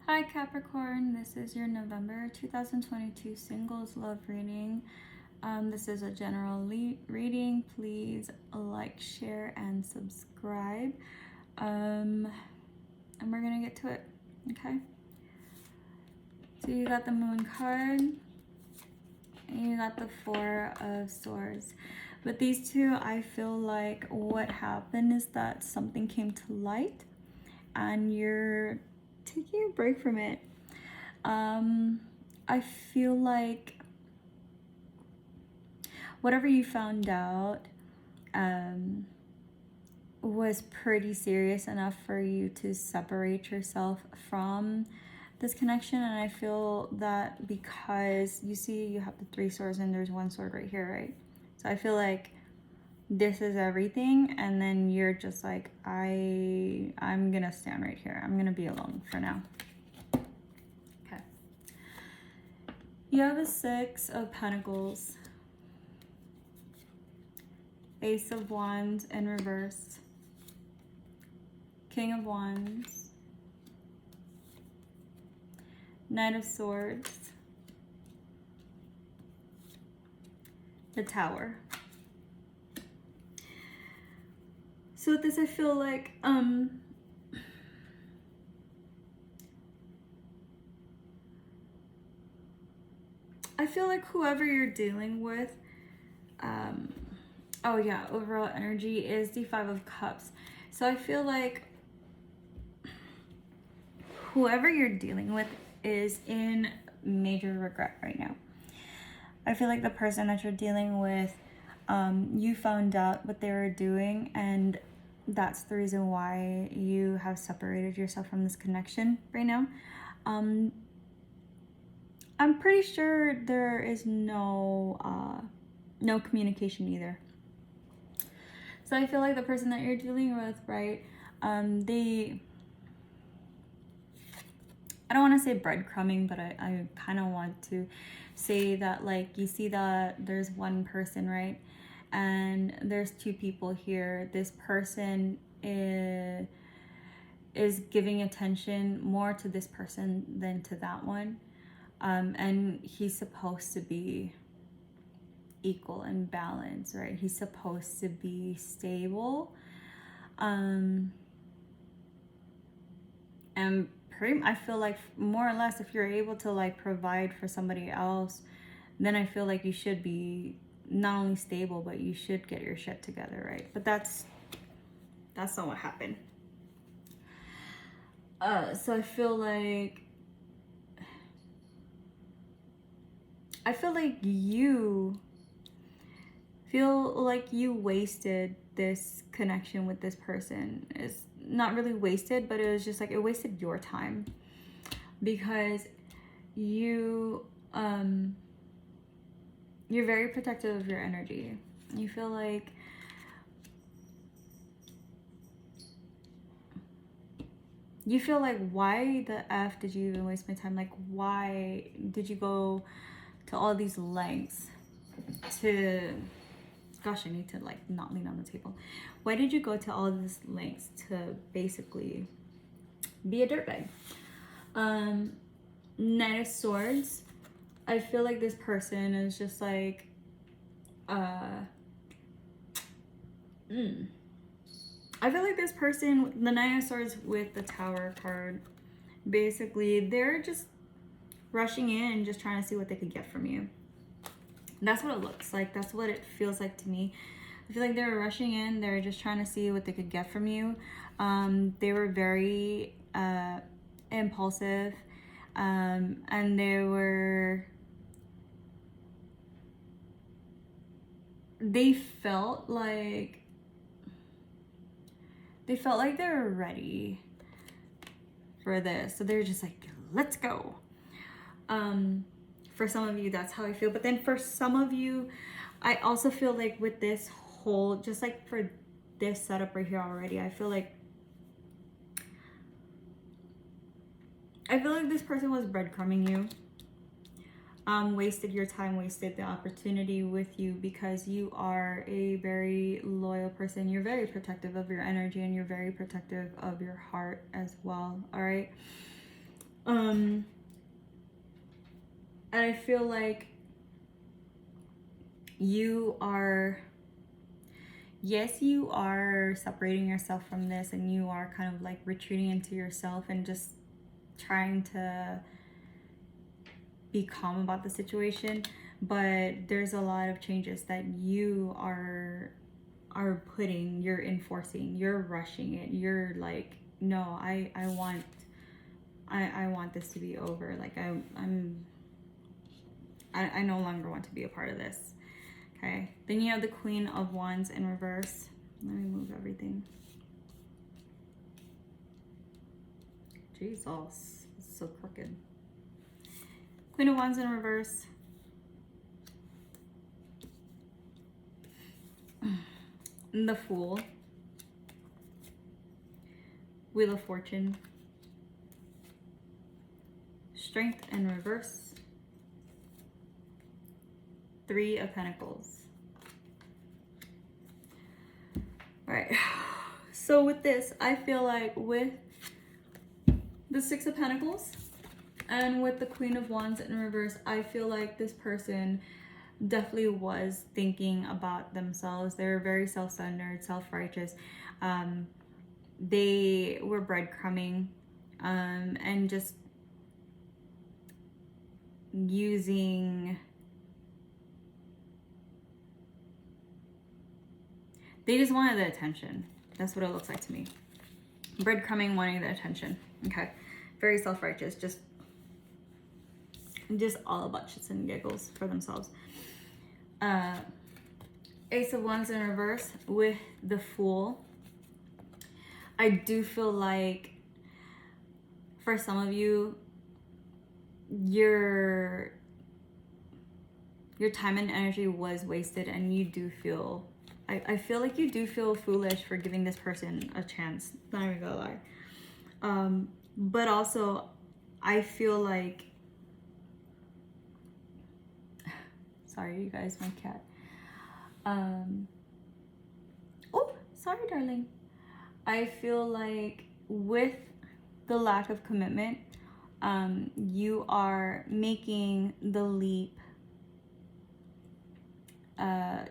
Hi Capricorn, this is your November 2022 singles love reading. This is a general reading. Please like, share, and subscribe. And we're gonna get to it, okay? So you got the Moon card, and you got the Four of Swords. With these two, I feel like what happened is that something came to light, and you're taking a break from it. I feel like whatever you found out was pretty serious enough for you to separate yourself from this connection. And I feel that because you see you have the Three Swords and there's one sword right here, right? So I feel like this is everything, and then you're just like, I'm gonna stand right here. I'm gonna be alone for now. Okay. You have a Six of Pentacles, Ace of Wands in reverse, King of Wands, Knight of Swords, the Tower. So with this, I feel like whoever you're dealing with, oh yeah, overall energy is the Five of Cups. So I feel like whoever you're dealing with is in major regret right now. I feel like the person that you're dealing with, you found out what they were doing, and that's the reason why you have separated yourself from this connection right now. I'm pretty sure there is no communication either. So I feel like the person that you're dealing with, right, I don't want to say breadcrumbing, but I kind of want to say that, like, you see that there's one person, right, and there's two people here. This person is giving attention more to this person than to that one, and he's supposed to be equal and balanced, right? He's supposed to be stable, and I feel like more or less, if you're able to like provide for somebody else, then I feel like you should be not only stable, but you should get your shit together, right? But that's not what happened. So I feel like you feel like you wasted this connection with this person. It's not really wasted, but it was just like it wasted your time, because you're very protective of your energy. You feel like why the F did you even waste my time? Like, why did you go to all these lengths to, gosh, I need to like not lean on the table. Why did you go to all these lengths to basically be a dirtbag? Knight of Swords. I feel like this person is just like, I feel like this person, the Knight of Swords with the Tower card, basically they're just rushing in and just trying to see what they could get from you. That's what it looks like. That's what it feels like to me. I feel like they were rushing in. They're just trying to see what they could get from you. They were very impulsive, and they felt like they were ready for this. So they're just like, let's go. For some of you, that's how I feel. But then for some of you, I also feel like with this whole, just like for this setup right here already, I feel like this person was breadcrumbing you. Wasted your time, wasted the opportunity with you, because you are a very loyal person. You're very protective of your energy, and you're very protective of your heart as well. All right. And I feel like you are, yes, you are separating yourself from this, and you are kind of like retreating into yourself and just trying to be calm about the situation. But there's a lot of changes that you are putting, you're enforcing, you're rushing it. You're like, no, I want this to be over. Like I no longer want to be a part of this. Okay. Then you have the Queen of Wands in reverse. Let me move everything. Jesus, it's so crooked. Queen of Wands in reverse. The Fool. Wheel of Fortune. Strength in reverse. Three of Pentacles. All right. So with this, I feel like with the Six of Pentacles and with the Queen of Wands in reverse, I feel like this person definitely was thinking about themselves. They were very self-centered, self-righteous. They were breadcrumbing and just using, they just wanted the attention. That's what it looks like to me. Breadcrumbing, wanting the attention. Okay. Very self-righteous. Just all about shits and giggles for themselves. Ace of Wands in reverse with the Fool. I do feel like for some of you, your time and energy was wasted, and you do feel, I feel like you do feel foolish for giving this person a chance. Not even gonna lie. But also, I feel like, sorry you guys, my cat. Oh, sorry darling. I feel like with the lack of commitment, you are making the leap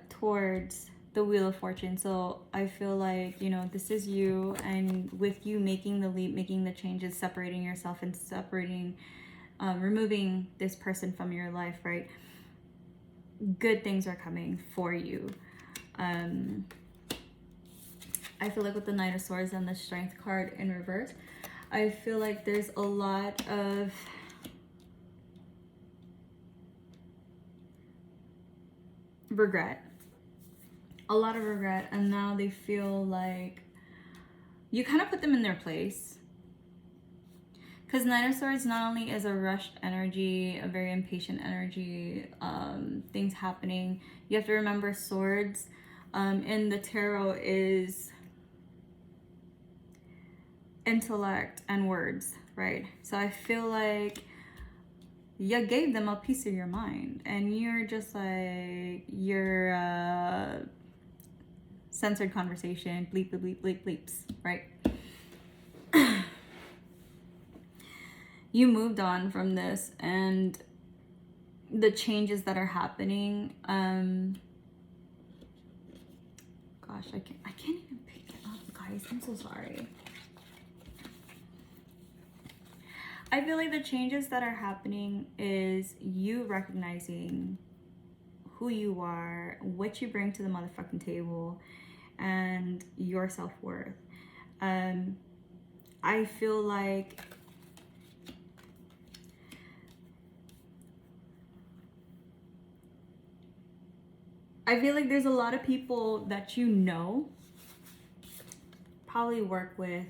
towards the Wheel of Fortune. So I feel like, you know, this is you, and with you making the leap, making the changes, separating yourself and separating, removing this person from your life, right? Good things are coming for you. I feel like with the Knight of Swords and the Strength card in reverse, I feel like there's a lot of regret. A lot of regret, and now they feel like you kind of put them in their place. Because Knight of Swords not only is a rushed energy, a very impatient energy, things happening. You have to remember swords in the tarot is intellect and words, right? So I feel like you gave them a piece of your mind, and you're just like, you're censored conversation, bleep, bleep, bleep, bleeps, right? You moved on from this, and the changes that are happening, gosh, I can't even pick it up, guys. I'm so sorry. I feel like the changes that are happening is you recognizing who you are, what you bring to the motherfucking table, and your self-worth. I feel like there's a lot of people that you know, probably work with,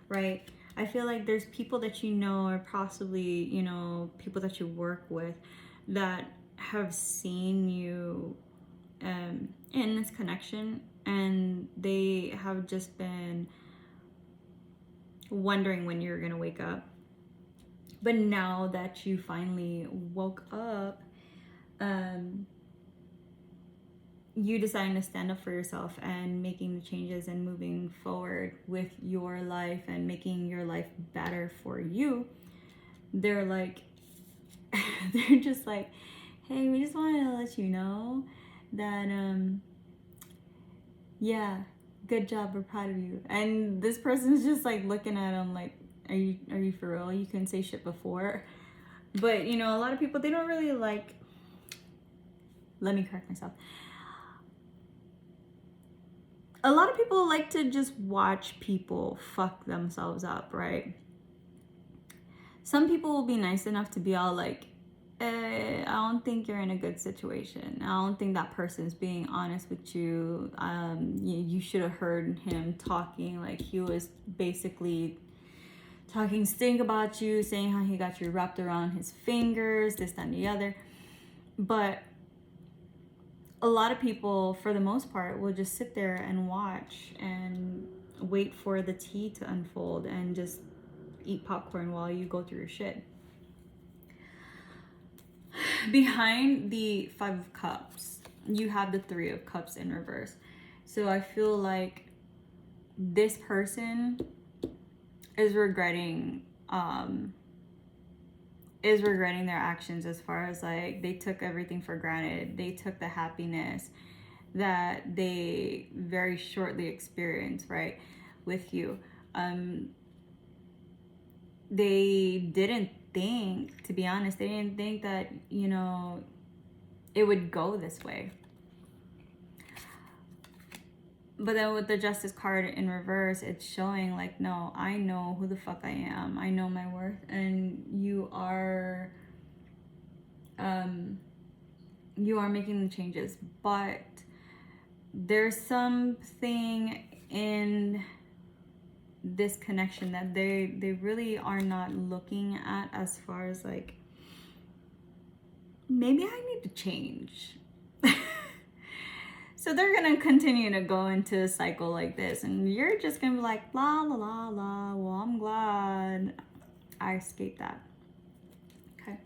right? I feel like there's people that you know, or possibly, you know, people that you work with that have seen you in this connection, and they have just been wondering when you're gonna wake up. But now that you finally woke up, you deciding to stand up for yourself and making the changes and moving forward with your life and making your life better for you, they're like, they're just like, hey, we just wanted to let you know that, yeah, good job, we're proud of you. And this person's just like looking at them like, are you for real? You couldn't say shit before. But you know, a lot of people, they don't really like, let me correct myself. A lot of people like to just watch people fuck themselves up, right? Some people will be nice enough to be all like, I don't think you're in a good situation. I don't think that person's being honest with you. You should have heard him talking like he was basically talking stink about you, saying how he got you wrapped around his fingers, this, that, and the other. But a lot of people, for the most part, will just sit there and watch and wait for the tea to unfold and just eat popcorn while you go through your shit. Behind the 5 of Cups, you have the 3 of Cups in reverse. So I feel like this person is regretting their actions, as far as like they took everything for granted. They took the happiness that they very shortly experienced, right, with you. They didn't think, to be honest, they didn't think that, you know, it would go this way. But then with the Justice card in reverse, it's showing like, no, I know who the fuck I am. I know my worth. And you are making the changes. But there's something in this connection that they really are not looking at, as far as like, maybe I need to change. So they're gonna continue to go into a cycle like this, and you're just gonna be like, la la la la, well, I'm glad I escaped that. Okay.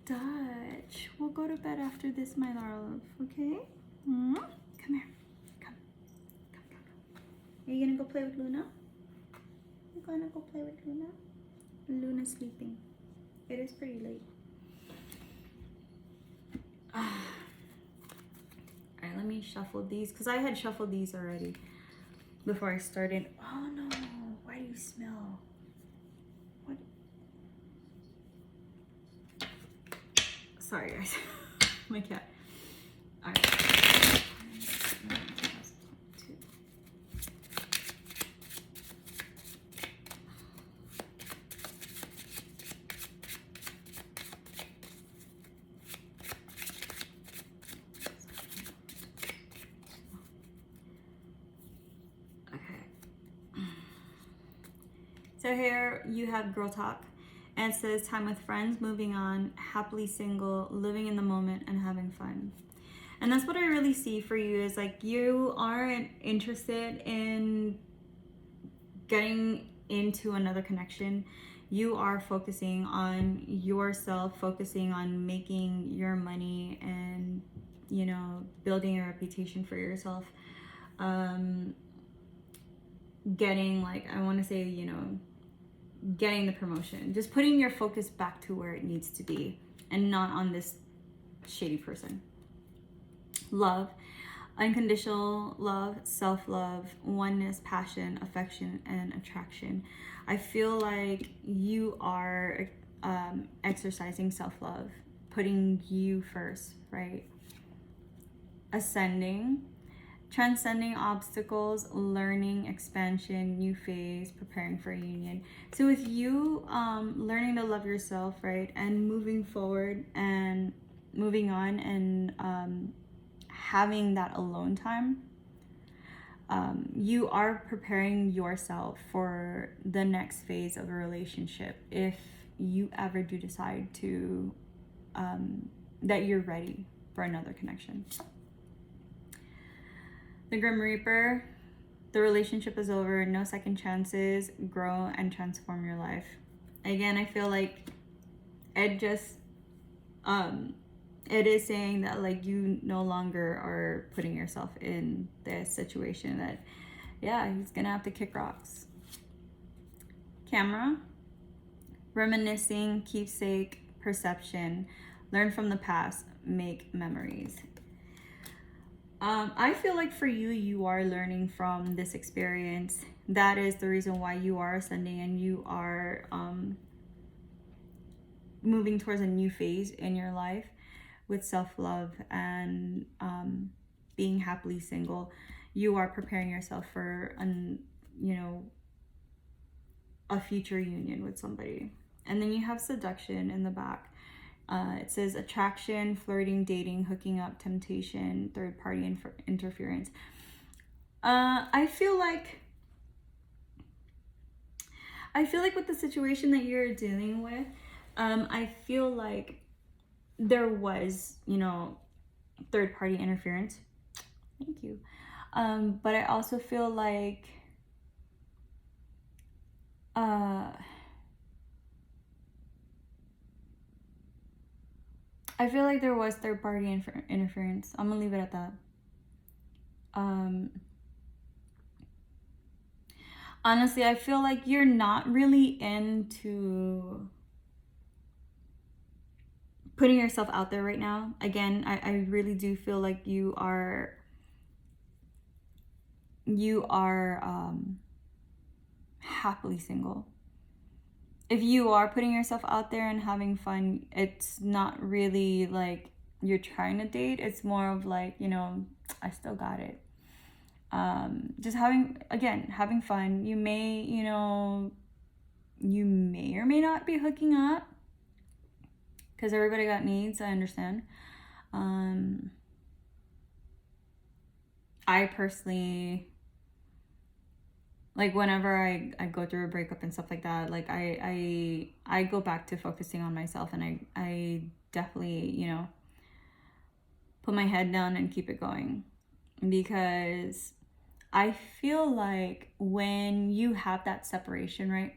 Dutch, we'll go to bed after this, my love, okay? Come here. Come. Are you gonna go play with Luna? You're gonna go play with Luna? Luna's sleeping. It is pretty late. Alright, let me shuffle these, because I had shuffled these already before I started. Oh no, why do you smell? What? Sorry guys, my cat. Alright. So here you have girl talk, and it says time with friends, moving on, happily single, living in the moment, and having fun. And that's what I really see for you, is like you aren't interested in getting into another connection. You are focusing on yourself, focusing on making your money and, you know, building a reputation for yourself. Getting, like, I want to say, you know, getting the promotion, just putting your focus back to where it needs to be and not on this shady person. Love, unconditional love, self-love, oneness, passion, affection, and attraction. I feel like you are exercising self-love, putting you first, right? Ascending, transcending obstacles, learning, expansion, new phase, preparing for a union. So with you learning to love yourself, right, and moving forward and moving on and having that alone time, you are preparing yourself for the next phase of a relationship if you ever do decide to that you're ready for another connection. The Grim Reaper, the relationship is over, no second chances, grow and transform your life. Again, I feel like it just, it is saying that like you no longer are putting yourself in this situation that, yeah, he's gonna have to kick rocks. Camera, reminiscing, keepsake, perception, learn from the past, make memories. I feel like for you, you are learning from this experience. That is the reason why you are ascending and you are moving towards a new phase in your life with self-love and being happily single. You are preparing yourself for a future union with somebody. And then you have seduction in the back. It says attraction, flirting, dating, hooking up, temptation, third party interference. I feel like with the situation that you're dealing with, I feel like there was, third party interference. Thank you. But I also feel like there was third party interference. I'm gonna leave it at that. Honestly, I feel like you're not really into putting yourself out there right now. Again, I really do feel like you are happily single. If you are putting yourself out there and having fun, it's not really like you're trying to date. It's more of like, I still got it. Just having fun. You may or may not be hooking up because everybody got needs. I understand. I personally, like, whenever I go through a breakup and stuff like that, like I go back to focusing on myself, and I definitely, put my head down and keep it going, because I feel like when you have that separation, right?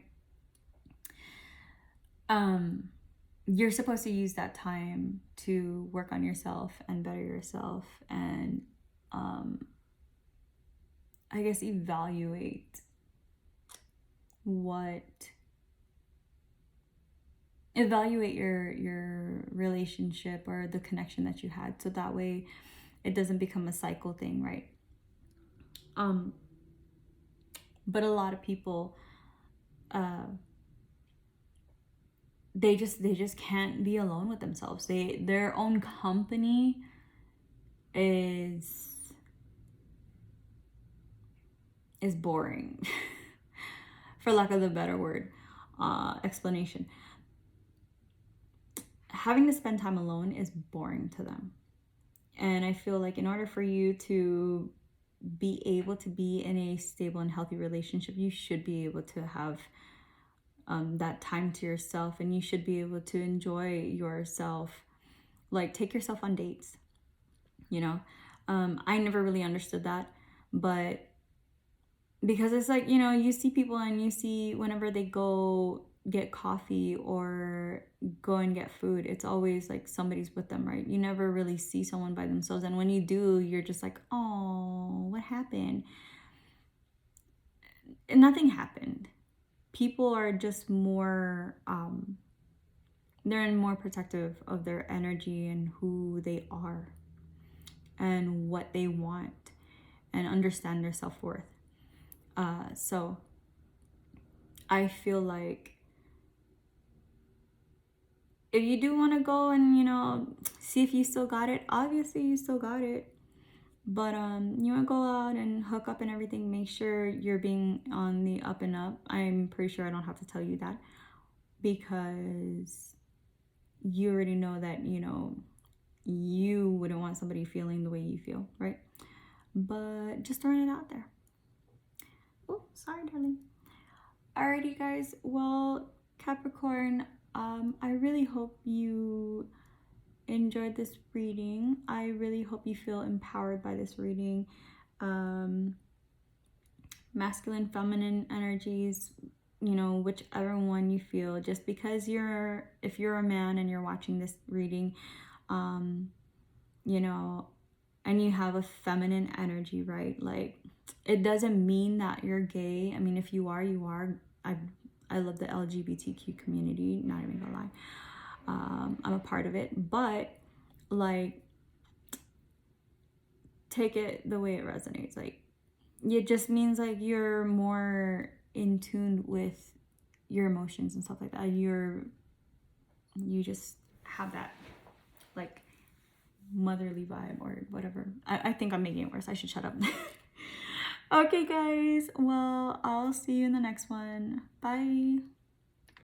You're supposed to use that time to work on yourself and better yourself, and I guess evaluate your relationship or the connection that you had, so that way it doesn't become a cycle thing, right? But a lot of people, they just can't be alone with themselves. Their own company is boring, for lack of a better word, explanation. Having to spend time alone is boring to them. And I feel like in order for you to be able to be in a stable and healthy relationship, you should be able to have that time to yourself, and you should be able to enjoy yourself. Like, take yourself on dates, I never really understood that, but because it's like, you see people and you see whenever they go get coffee or go and get food, it's always like somebody's with them, right? You never really see someone by themselves, and when you do, you're just like, oh, what happened? And nothing happened. People are just more they're more protective of their energy and who they are and what they want, and understand their self-worth. So I feel like if you do want to go and see if you still got it, obviously you still got it, but you want to go out and hook up and everything, make sure you're being on the up and up. I'm pretty sure I don't have to tell you that, because you already know that you wouldn't want somebody feeling the way you feel, right? But just throwing it out there. Oh, sorry, darling. Alrighty, guys. Well, Capricorn, I really hope you enjoyed this reading. I really hope you feel empowered by this reading. Masculine, feminine energies, whichever one you feel. Just because if you're a man and you're watching this reading, and you have a feminine energy, right? Like, it doesn't mean that you're gay. I mean, if you are, you are. I love the LGBTQ community, not even gonna lie. I'm a part of it, but like, take it the way it resonates. Like, it just means like you're more in tune with your emotions and stuff like that. You just have that like motherly vibe or whatever. I think I'm making it worse. I should shut up. Okay, guys. Well, I'll see you in the next one. Bye.